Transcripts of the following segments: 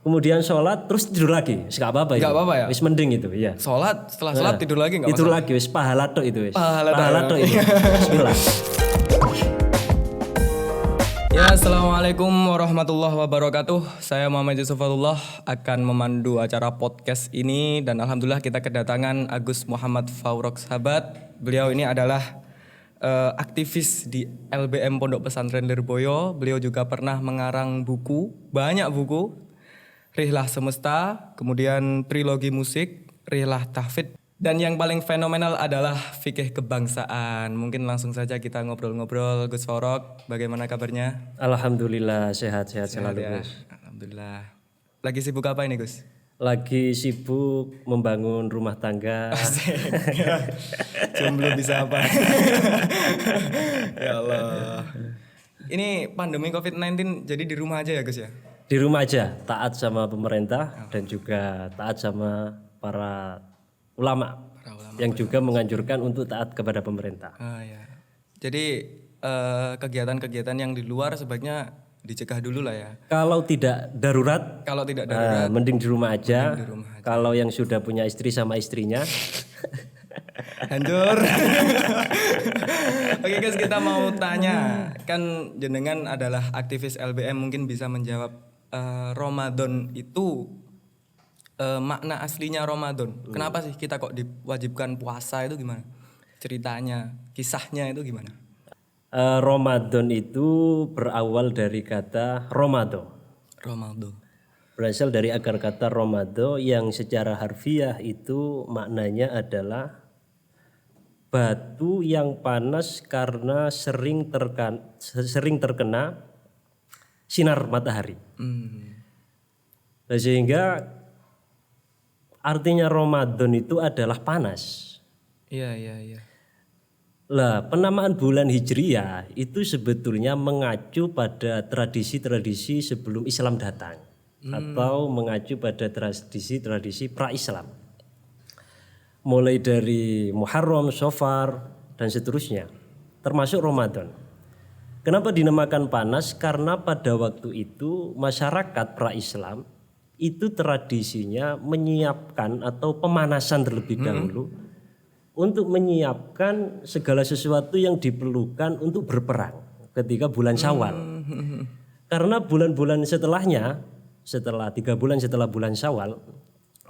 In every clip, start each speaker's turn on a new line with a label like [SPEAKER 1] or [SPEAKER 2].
[SPEAKER 1] kemudian sholat terus tidur lagi, nggak apa-apa.
[SPEAKER 2] Nggak apa-apa ya?
[SPEAKER 1] Wis mending itu, iya.
[SPEAKER 2] Sholat, setelah sholat tidur lagi nggak
[SPEAKER 1] Tidur
[SPEAKER 2] masalah?
[SPEAKER 1] lagi, wis pahala tok itu wis.
[SPEAKER 2] Pahala tok
[SPEAKER 1] tok itu. Bismillah.
[SPEAKER 2] Ya, assalamualaikum warahmatullahi wabarakatuh. Saya Muhammad Yusuf Alullah akan memandu acara podcast ini dan alhamdulillah kita kedatangan Agus Muhammad Faurok Sahabat. Beliau ini adalah aktivis di LBM Pondok Pesantren Lirboyo. Beliau juga pernah mengarang buku, banyak buku. Rihlah Semesta, kemudian trilogi musik, Rihlah Tahfidz. Dan yang paling fenomenal adalah fikih kebangsaan. Mungkin langsung saja kita ngobrol-ngobrol. Gus Faurok, bagaimana kabarnya?
[SPEAKER 1] Alhamdulillah sehat-sehat selalu,
[SPEAKER 2] Ya,
[SPEAKER 1] Gus.
[SPEAKER 2] alhamdulillah. Lagi sibuk apa ini, Gus?
[SPEAKER 1] Lagi sibuk membangun rumah tangga.
[SPEAKER 2] Jomblo bisa apa? Ya Allah. Ini pandemi COVID-19 jadi di rumah aja ya, Gus ya?
[SPEAKER 1] Di rumah aja, taat sama pemerintah dan juga taat sama para ulama yang juga menganjurkan untuk taat kepada pemerintah.
[SPEAKER 2] Ah ya. Jadi kegiatan-kegiatan yang di luar sebaiknya dicegah dulu lah ya.
[SPEAKER 1] Kalau tidak darurat,
[SPEAKER 2] Kalau tidak darurat,
[SPEAKER 1] mending di rumah aja. Kalau yang sudah punya istri sama istrinya,
[SPEAKER 2] hancur. Oke guys, kita mau tanya. Kan jenengan adalah aktivis LBM, mungkin bisa menjawab Ramadan itu makna aslinya Ramadan. Kenapa sih kita kok diwajibkan puasa itu gimana? Ceritanya, kisahnya itu gimana?
[SPEAKER 1] Ramadan itu berawal dari kata Romado.
[SPEAKER 2] Ramadan.
[SPEAKER 1] Berasal dari akar kata Romado yang secara harfiah itu maknanya adalah batu yang panas karena sering terkena sinar matahari. Nah, sehingga artinya Ramadan itu adalah panas.
[SPEAKER 2] Iya.
[SPEAKER 1] Lah, penamaan bulan Hijriyah itu sebetulnya mengacu pada tradisi-tradisi sebelum Islam datang atau mengacu pada tradisi-tradisi pra-Islam. Mulai dari Muharram, Shofar dan seterusnya, termasuk Ramadan. Kenapa dinamakan panas? Karena pada waktu itu masyarakat pra-Islam itu tradisinya menyiapkan atau pemanasan terlebih dahulu untuk menyiapkan segala sesuatu yang diperlukan untuk berperang ketika bulan Syawal. Karena bulan-bulan setelahnya, setelah 3 bulan setelah bulan Syawal,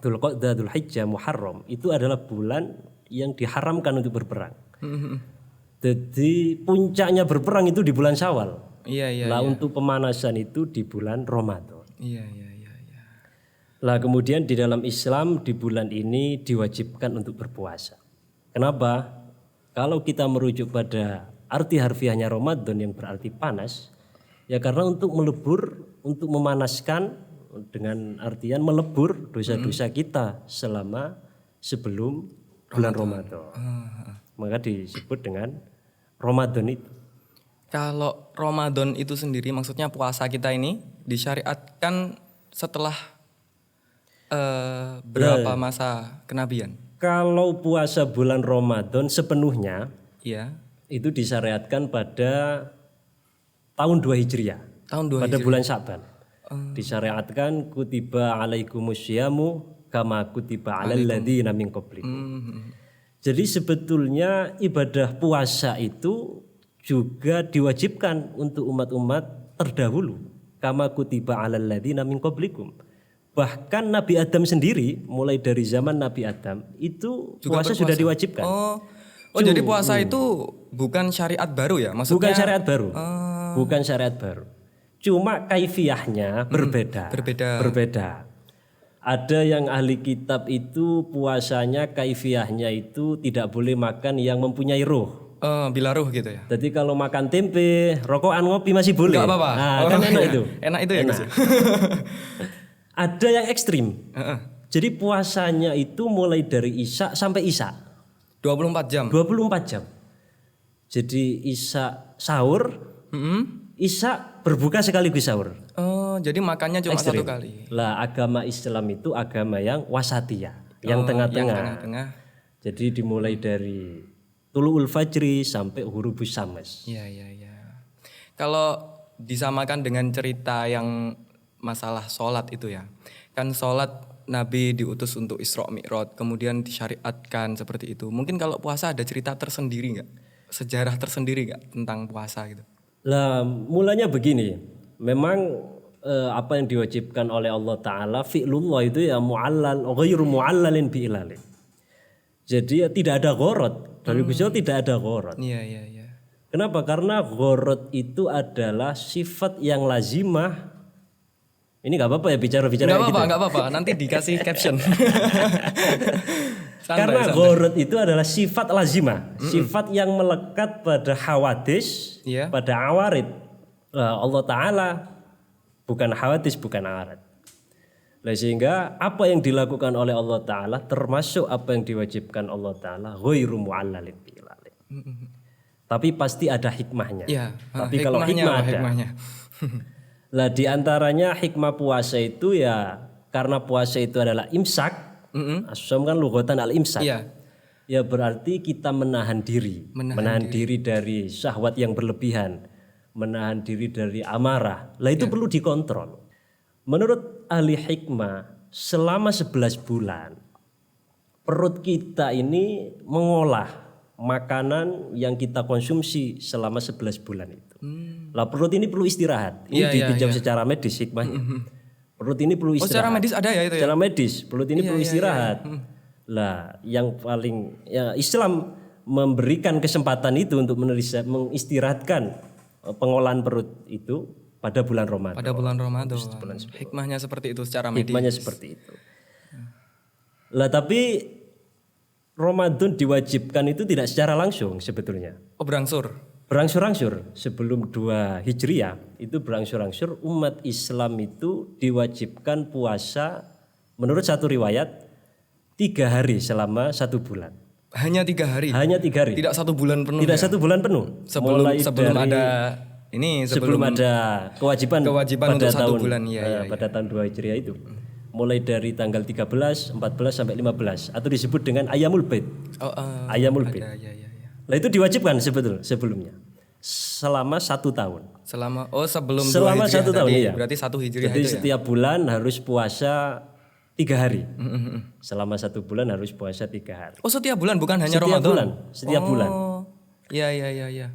[SPEAKER 1] Dzulqa'dah, Dzulhijjah, Muharram itu adalah bulan yang diharamkan untuk berperang. Jadi puncaknya berperang itu di bulan Syawal.
[SPEAKER 2] Iya.
[SPEAKER 1] Lah untuk pemanasan itu di bulan Ramadan.
[SPEAKER 2] Iya.
[SPEAKER 1] Lah kemudian di dalam Islam di bulan ini diwajibkan untuk berpuasa. Kenapa? Kalau kita merujuk pada arti harfiahnya Ramadan yang berarti panas, ya karena untuk melebur, untuk memanaskan dengan artian melebur dosa-dosa kita selama sebelum bulan Ramadan. Maka disebut dengan Ramadan itu.
[SPEAKER 2] Kalau Ramadan itu sendiri maksudnya puasa kita ini disyariatkan setelah berapa masa kenabian?
[SPEAKER 1] Kalau puasa bulan Ramadan sepenuhnya
[SPEAKER 2] Iya.
[SPEAKER 1] itu disyariatkan pada tahun 2 Hijriah.
[SPEAKER 2] Tahun 2
[SPEAKER 1] pada bulan Syaban. Disyariatkan kutiba alaikumusyamu kama kutiba alal ladzina min qablikum. Jadi sebetulnya ibadah puasa itu juga diwajibkan untuk umat-umat terdahulu kama kutiba alal ladzina min qablikum. Bahkan Nabi Adam sendiri mulai dari zaman Nabi Adam itu juga puasa sudah diwajibkan.
[SPEAKER 2] Oh jadi puasa itu bukan syariat baru ya? Maksudnya
[SPEAKER 1] bukan syariat baru. Bukan syariat baru. Cuma kaifiyahnya berbeda. Ada yang ahli kitab itu puasanya kaifiyahnya itu tidak boleh makan yang mempunyai ruh.
[SPEAKER 2] Bila ruh gitu ya?
[SPEAKER 1] Jadi kalau makan tempe, rokokan, ngopi masih boleh.
[SPEAKER 2] Enggak apa-apa.
[SPEAKER 1] Nah, kan enak itu.
[SPEAKER 2] Enak itu ya Gus?
[SPEAKER 1] Ada yang ekstrim. Jadi puasanya itu mulai dari Isya sampai Isya.
[SPEAKER 2] 24 jam?
[SPEAKER 1] 24 jam. Jadi Isya sahur, Isya berbuka sekaligus sahur.
[SPEAKER 2] Oh, jadi makannya cuma
[SPEAKER 1] Ekstrim.
[SPEAKER 2] 1 kali.
[SPEAKER 1] Lah agama Islam itu agama yang wasatiyah, yang tengah-tengah. Jadi dimulai dari Tulu'ul Fajri sampai Hurubus Syams.
[SPEAKER 2] Iya. Kalau disamakan dengan cerita yang masalah sholat itu ya. Kan sholat Nabi diutus untuk Isra Mi'raj, kemudian disyariatkan seperti itu. Mungkin kalau puasa ada cerita tersendiri nggak? Sejarah tersendiri nggak tentang puasa gitu?
[SPEAKER 1] Lah, mulanya begini. Memang apa yang diwajibkan oleh Allah Ta'ala fi'lullah itu ya mu'allal ghairu mu'allalin bi'ilalin. Jadi ya tidak ada ghorot. Dari Gusti Allah tidak ada ghorot.
[SPEAKER 2] Iya.
[SPEAKER 1] Kenapa? Karena ghorot itu adalah sifat yang lazimah. Ini nggak apa-apa ya bicara-bicara
[SPEAKER 2] Nggak
[SPEAKER 1] kayak
[SPEAKER 2] apa-apa,
[SPEAKER 1] gitu.
[SPEAKER 2] nggak apa-apa. Nanti dikasih caption.
[SPEAKER 1] Karena ghorot itu adalah sifat lazimah. Sifat yang melekat pada hawadis,
[SPEAKER 2] Iya.
[SPEAKER 1] pada awarid. Allah Ta'ala bukan hawadis, bukan awarid. Nah, sehingga apa yang dilakukan oleh Allah Ta'ala termasuk apa yang diwajibkan Allah Ta'ala ghairu mu'allalin bi'ilalin. Tapi pasti ada hikmahnya.
[SPEAKER 2] Iya.
[SPEAKER 1] Tapi kalau
[SPEAKER 2] Hikmahnya
[SPEAKER 1] hikmah
[SPEAKER 2] apa
[SPEAKER 1] ada.
[SPEAKER 2] hikmahnya?
[SPEAKER 1] Lah diantaranya hikmah puasa itu ya karena puasa itu adalah imsak. As-shaum kan lughatan al-imsak.
[SPEAKER 2] Iya.
[SPEAKER 1] Ya berarti kita menahan diri. Menahan diri dari syahwat yang berlebihan. Menahan diri dari amarah. Lah itu perlu dikontrol. Menurut ahli hikmah selama 11 bulan perut kita ini mengolah makanan yang kita konsumsi selama 11 bulan itu. Lah perut ini perlu istirahat. Ini dipinjam secara medis hikmahnya. Perut ini perlu istirahat.
[SPEAKER 2] Secara medis ada ya itu ya?
[SPEAKER 1] Secara medis, perut ini perlu istirahat. Lah yang paling ya Islam memberikan kesempatan itu untuk mengistirahatkan pengolahan perut itu pada bulan Ramadan.
[SPEAKER 2] Pada bulan Ramadan. Hikmahnya seperti itu secara medis.
[SPEAKER 1] Hikmahnya seperti itu. Lah tapi Ramadan diwajibkan itu tidak secara langsung sebetulnya.
[SPEAKER 2] Oh berangsur.
[SPEAKER 1] Berangsur-angsur sebelum 2 Hijriah itu berangsur-angsur umat Islam itu diwajibkan puasa menurut satu riwayat 3 hari selama 1 bulan.
[SPEAKER 2] Hanya 3 hari.
[SPEAKER 1] Hanya 3 hari.
[SPEAKER 2] Tidak 1 bulan penuh.
[SPEAKER 1] Tidak
[SPEAKER 2] ya?
[SPEAKER 1] 1 bulan penuh.
[SPEAKER 2] Sebelum
[SPEAKER 1] Mulai
[SPEAKER 2] sebelum
[SPEAKER 1] dari-
[SPEAKER 2] ada ini
[SPEAKER 1] sebelum ada kewajiban
[SPEAKER 2] kewajiban
[SPEAKER 1] pada
[SPEAKER 2] untuk 1
[SPEAKER 1] tahun
[SPEAKER 2] bulan iya.
[SPEAKER 1] pada tahun 2 Hijriah itu. Mulai dari tanggal 13, 14 sampai 15 atau disebut dengan Ayyamul Bait.
[SPEAKER 2] Oh,
[SPEAKER 1] Ayyamul Bait.
[SPEAKER 2] iya.
[SPEAKER 1] Nah itu diwajibkan sebelumnya selama 1 tahun.
[SPEAKER 2] Sebelum 2
[SPEAKER 1] Selama
[SPEAKER 2] Hijriah
[SPEAKER 1] 1 tahun
[SPEAKER 2] tadi,
[SPEAKER 1] iya.
[SPEAKER 2] berarti 1 Hijriah
[SPEAKER 1] Jadi
[SPEAKER 2] itu ya.
[SPEAKER 1] setiap bulan harus puasa 3 hari. Selama 1 bulan harus puasa 3 hari.
[SPEAKER 2] Oh setiap bulan bukan hanya
[SPEAKER 1] Setiap
[SPEAKER 2] Ramadan.
[SPEAKER 1] bulan, setiap bulan.
[SPEAKER 2] Oh. Iya.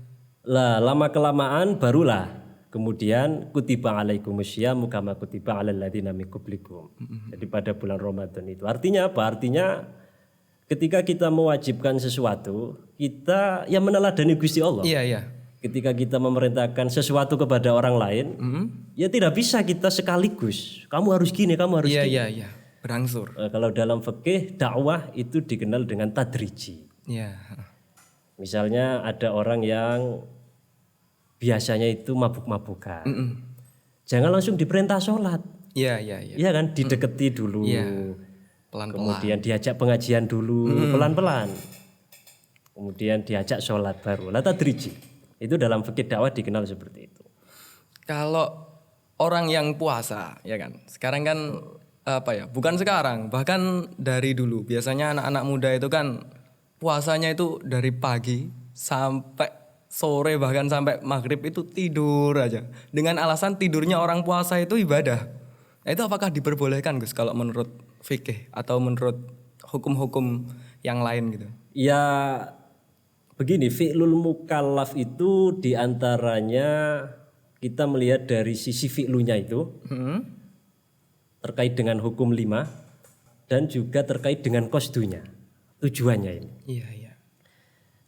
[SPEAKER 1] Lah lama kelamaan barulah kemudian kutiba alaikumusyamu kama kutiba alal ladzina min qablikum. Jadi pada bulan Ramadan itu. Artinya apa? Artinya ketika kita mewajibkan sesuatu, kita yang meneladani Gusti Allah.
[SPEAKER 2] Iya.
[SPEAKER 1] Ketika kita memerintahkan sesuatu kepada orang lain, ya tidak bisa kita sekaligus. Kamu harus gini, kamu harus gini.
[SPEAKER 2] Iya. Berangsur.
[SPEAKER 1] Kalau dalam fikih dakwah itu dikenal dengan tadriji.
[SPEAKER 2] Iya.
[SPEAKER 1] Misalnya ada orang yang biasanya itu mabuk-mabukan. Jangan langsung diperintah sholat.
[SPEAKER 2] Iya.
[SPEAKER 1] Iya kan, dideketi dulu.
[SPEAKER 2] Iya. Pelan-pelan.
[SPEAKER 1] Kemudian diajak pengajian dulu, pelan-pelan. Kemudian diajak sholat baru. Lah tadriji. Itu dalam fikih dakwah dikenal seperti itu.
[SPEAKER 2] Kalau orang yang puasa, ya kan. Sekarang kan bukan sekarang, bahkan dari dulu. Biasanya anak-anak muda itu kan puasanya itu dari pagi sampai sore bahkan sampai maghrib itu tidur aja. Dengan alasan tidurnya orang puasa itu ibadah. Nah, itu apakah diperbolehkan Gus kalau menurut fikih atau menurut hukum-hukum yang lain gitu?
[SPEAKER 1] Ya begini, fi'lul mukallaf itu diantaranya kita melihat dari sisi fi'lunya itu terkait dengan hukum 5 dan juga terkait dengan qasdunya, tujuannya ini.
[SPEAKER 2] Iya.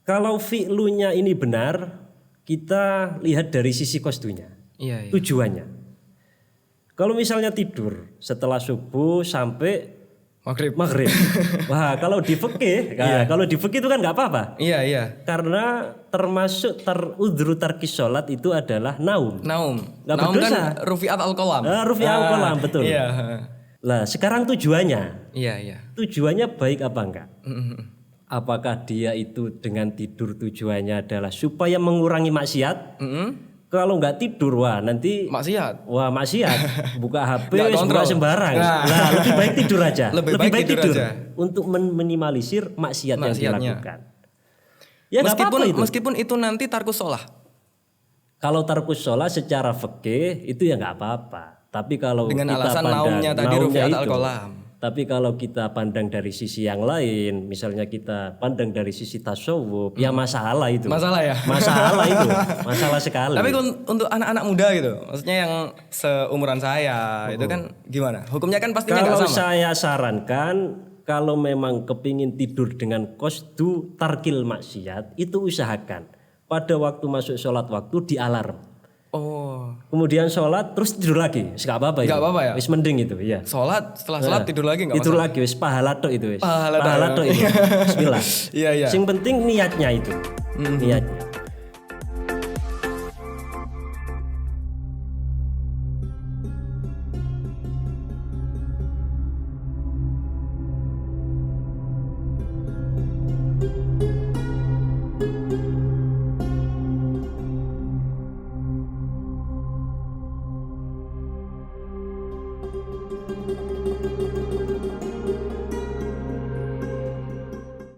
[SPEAKER 1] Kalau fi'lunya ini benar, kita lihat dari sisi qasdunya,
[SPEAKER 2] Iya.
[SPEAKER 1] tujuannya. Kalau misalnya tidur setelah subuh sampai
[SPEAKER 2] Maghrib.
[SPEAKER 1] Wah, kalau di fikih, kalau di fikih itu kan nggak apa-apa.
[SPEAKER 2] Iya.
[SPEAKER 1] Karena termasuk udhru tarkis sholat itu adalah naum.
[SPEAKER 2] Naum
[SPEAKER 1] Nggak
[SPEAKER 2] kan
[SPEAKER 1] berdosa.
[SPEAKER 2] rufiat al-qalam.
[SPEAKER 1] Rufi'at al-qalam, betul.
[SPEAKER 2] Iya.
[SPEAKER 1] Lah sekarang tujuannya.
[SPEAKER 2] Iya.
[SPEAKER 1] Tujuannya baik apa enggak? Apakah dia itu dengan tidur tujuannya adalah supaya mengurangi maksiat? Kalau nggak tidur, wah nanti
[SPEAKER 2] Maksiat.
[SPEAKER 1] buka HP,
[SPEAKER 2] Nggak kontrol.
[SPEAKER 1] buka sembarang.
[SPEAKER 2] Nah.
[SPEAKER 1] Nah, lebih baik tidur aja.
[SPEAKER 2] Lebih baik tidur aja.
[SPEAKER 1] Untuk meminimalisir maksiat yang
[SPEAKER 2] Maksiatnya.
[SPEAKER 1] dilakukan. Ya nggak apa-apa itu.
[SPEAKER 2] Meskipun itu nanti tarkus sholah.
[SPEAKER 1] Kalau tarkus sholat secara fikih itu ya nggak apa-apa. Tapi kalau
[SPEAKER 2] Dengan
[SPEAKER 1] kita
[SPEAKER 2] alasan
[SPEAKER 1] pandang
[SPEAKER 2] naumnya tadi
[SPEAKER 1] naumnya
[SPEAKER 2] rufiat
[SPEAKER 1] itu,
[SPEAKER 2] al-qalam.
[SPEAKER 1] tapi kalau kita pandang dari sisi yang lain, misalnya kita pandang dari sisi tasawuf, ya masalah itu.
[SPEAKER 2] Masalah ya?
[SPEAKER 1] Masalah itu, masalah sekali.
[SPEAKER 2] Tapi untuk anak-anak muda gitu, maksudnya yang seumuran saya itu kan gimana? Hukumnya kan pastinya nggak
[SPEAKER 1] Kalau
[SPEAKER 2] sama.
[SPEAKER 1] saya sarankan, kalau memang kepingin tidur dengan qasdu tarkil maksiat, itu usahakan pada waktu masuk sholat waktu di alarm.
[SPEAKER 2] Oh,
[SPEAKER 1] Kemudian sholat terus tidur lagi, nggak apa-apa itu.
[SPEAKER 2] Nggak apa-apa ya?
[SPEAKER 1] Wis mending itu, ya.
[SPEAKER 2] setelah sholat tidur lagi nggak
[SPEAKER 1] Tidur
[SPEAKER 2] masalah.
[SPEAKER 1] lagi, wis pahala tok itu, wis.
[SPEAKER 2] Pahala tok ya.
[SPEAKER 1] tok itu. Bismillah.
[SPEAKER 2] Iya iya.
[SPEAKER 1] Sing penting niatnya itu. Niatnya.